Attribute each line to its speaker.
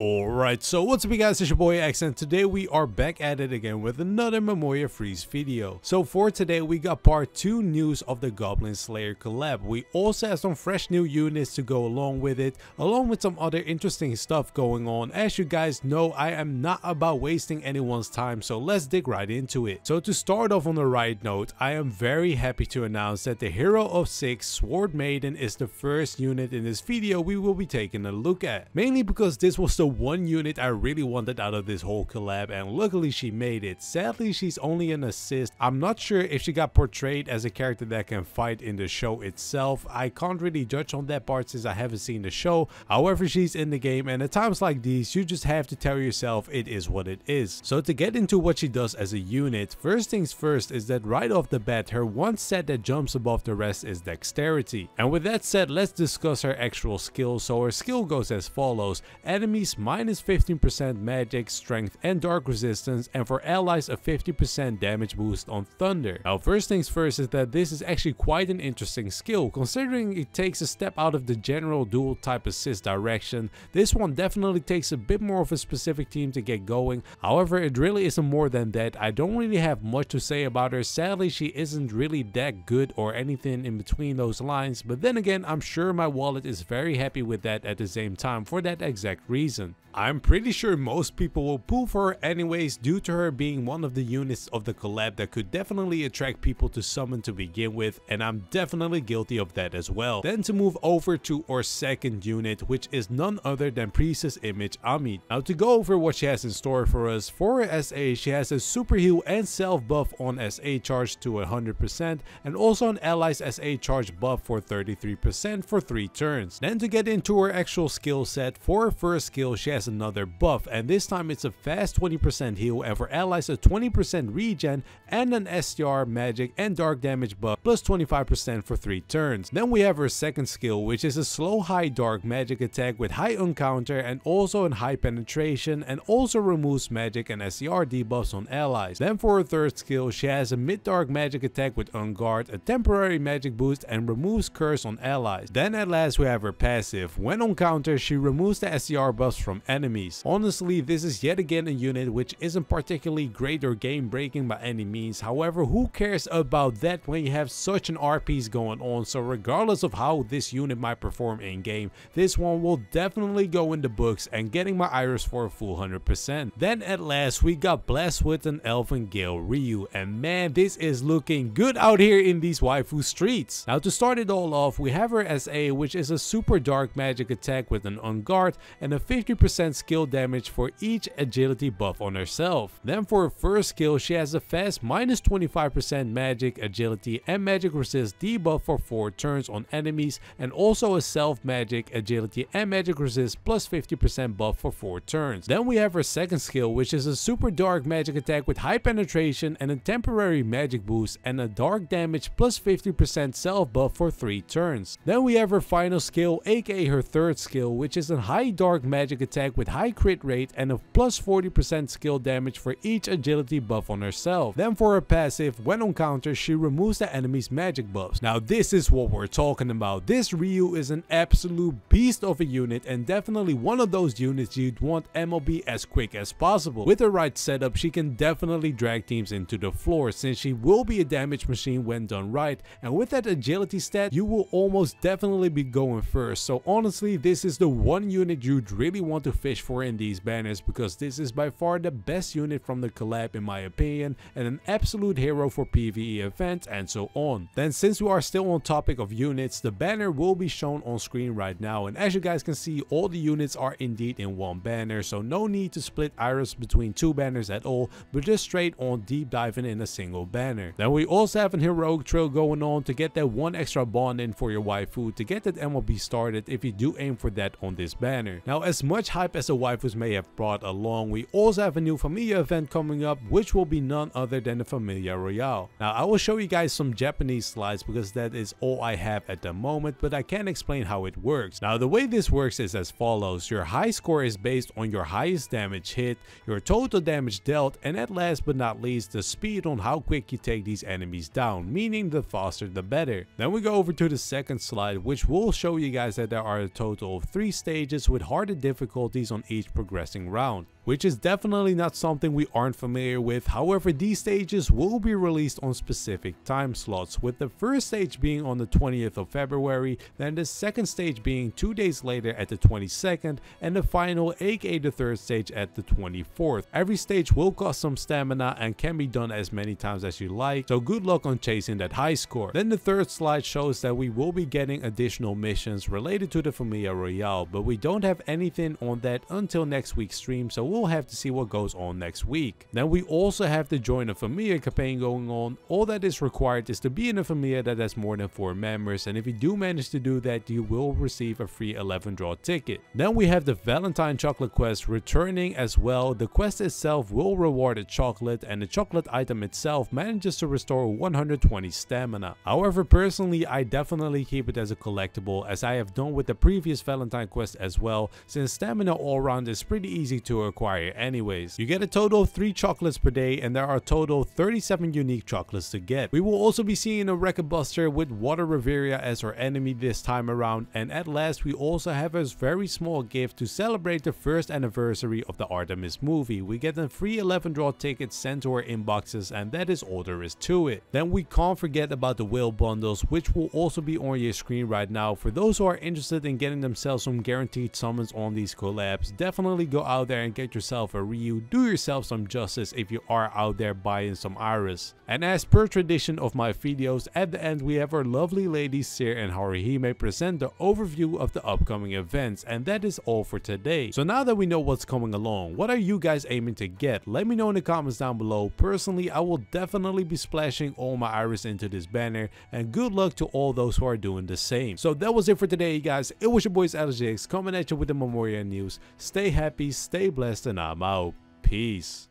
Speaker 1: Alright, so what's up you guys, it's your boy X, and today we are back at it again with another Memoria Freese video. So for today we got part 2 news of the Goblin Slayer collab. We also have some fresh new units to go along with it, along with some other interesting stuff going on. As you guys know, I am not about wasting anyone's time, so let's dig right into it. So to start off on the right note, I am very happy to announce that the Hero of 6 Sword Maiden is the first unit in this video we will be taking a look at. Mainly because this was the one unit I really wanted out of this whole collab, and luckily she made it. Sadly, she's only an assist. I'm not sure if she got portrayed as a character that can fight in the show itself. I can't really judge on that part since I haven't seen the show. However, she's in the game, and at times like these you just have to tell yourself it is what it is. So to get into what she does as a unit, first things first is that right off the bat her one set that jumps above the rest is dexterity. And with that said, let's discuss her actual skill. So her skill goes as follows: enemies minus 15% magic, strength and dark resistance, and for allies a 50% damage boost on thunder. Now first things first is that this is actually quite an interesting skill, considering it takes a step out of the general dual type assist direction. This one definitely takes a bit more of a specific team to get going. However, it really isn't more than that. I don't really have much to say about her. Sadly, she isn't really that good or anything in between those lines, but then again, I'm sure my wallet is very happy with that at the same time for that exact reason. I'm pretty sure most people will pull for her anyways, due to her being one of the units of the collab that could definitely attract people to summon to begin with, and I'm definitely guilty of that as well. Then to move over to our second unit, which is none other than Priestess Image Amit. Now to go over what she has in store for us, for her SA she has a super heal and self buff on SA charge to 100%, and also an allies SA charge buff for 33% for 3 turns. Then to get into her actual skill set, for her first skill she has another buff, and this time it's a fast 20% heal, and for allies a 20% regen and an STR magic and dark damage buff plus 25% for 3 turns. Then we have her second skill, which is a slow high dark magic attack with high encounter and also an high penetration, and also removes magic and SCR debuffs on allies. Then for her third skill, she has a mid dark magic attack with unguard, a temporary magic boost, and removes curse on allies. Then at last we have her passive. When on counter, she removes the SCR buffs from enemies. Honestly, this is yet again a unit which isn't particularly great or game breaking by any means. However, who cares about that when you have such an RPs going on? So regardless of how this unit might perform in game, this one will definitely go in the books and getting my iris for a full 100%. Then at last we got Blessed with an Elven Gale Ryu, and man, this is looking good out here in these waifu streets. Now to start it all off, we have her SA, which is a super dark magic attack with an unguard and a 50% skill damage for each agility buff on herself. Then for her first skill, she has a fast minus 25% magic, agility and magic resist debuff for 4 turns on enemies, and also a self magic, agility and magic resist plus 50% buff for 4 turns. Then we have her second skill, which is a super dark magic attack with high penetration and a temporary magic boost and a dark damage plus 50% self buff for 3 turns. Then we have her final skill, aka her third skill, which is a high dark magic attack with high crit rate and a plus 40% skill damage for each agility buff on herself. Then for her passive, when on counter, she removes the enemy's magic buffs. Now this is what we're talking about. This Ryu is an absolute beast of a unit, and definitely one of those units you'd want MLB as quick as possible. With the right setup, she can definitely drag teams into the floor, since she will be a damage machine when done right, and with that agility stat you will almost definitely be going first. So honestly, this is the one unit you'd really want to fish for in these banners, because this is by far the best unit from the collab in my opinion, and an absolute hero for PvE events and so on. Then since we are still on topic of units, the banner will be shown on screen right now, and as you guys can see, all the units are indeed in one banner, so no need to split iris between 2 banners at all, but just straight on deep diving in a single banner. Then we also have an heroic trail going on to get that 1 extra bond in for your waifu to get that MLB started if you do aim for that on this banner. Now as much hype as the waifus may have brought along, we also have a new Familia event coming up, which will be none other than the Familia Royale. Now I will show you guys some Japanese slides because that is all I have at the moment, but I can explain how it works. Now the way this works is as follows: your high score is based on your highest damage hit, your total damage dealt, and at last but not least, the speed on how quick you take these enemies down, meaning the faster the better. Then we go over to the second slide, which will show you guys that there are a total of 3 stages with harder difficulty difficulties on each progressing round, which is definitely not something we aren't familiar with. However, these stages will be released on specific time slots, with the first stage being on the 20th of February, then the second stage being 2 days later at the 22nd, and the final, aka the third stage, at the 24th. Every stage will cost some stamina and can be done as many times as you like, so good luck on chasing that high score. Then the third slide shows that we will be getting additional missions related to the Familia Royale, but we don't have anything on that until next week's stream, so we'll have to see what goes on next week. Then we also have the Join a Familia campaign going on. All that is required is to be in a Familia that has more than 4 members, and if you do manage to do that, you will receive a free 11 draw ticket. Then we have the Valentine chocolate quest returning as well. The quest itself will reward a chocolate, and the chocolate item itself manages to restore 120 stamina. However, personally, I definitely keep it as a collectible, as I have done with the previous Valentine quest as well, since stamina all around is pretty easy to acquire anyways. You get a total of 3 chocolates per day, and there are a total 37 unique chocolates to get. We will also be seeing a Record Buster with Water Riveria as our enemy this time around, and at last we also have a very small gift to celebrate the first anniversary of the Artemis movie. We get a free 11 draw tickets sent to our inboxes, and that is all there is to it. Then we can't forget about the whale bundles, which will also be on your screen right now. For those who are interested in getting themselves some guaranteed summons on these collabs, definitely go out there and get yourself a Ryu. Do yourself some justice if you are out there buying some Iris. And as per tradition of my videos, at the end we have our lovely ladies Seer and Haruhime present the overview of the upcoming events, and that is all for today. So now that we know what's coming along, what are you guys aiming to get? Let me know in the comments down below. Personally, I will definitely be splashing all my Iris into this banner, and good luck to all those who are doing the same. So that was it for today, guys. It was your boys LJX coming at you with the Memoria news. Stay happy, stay blessed, and I'm out. Peace.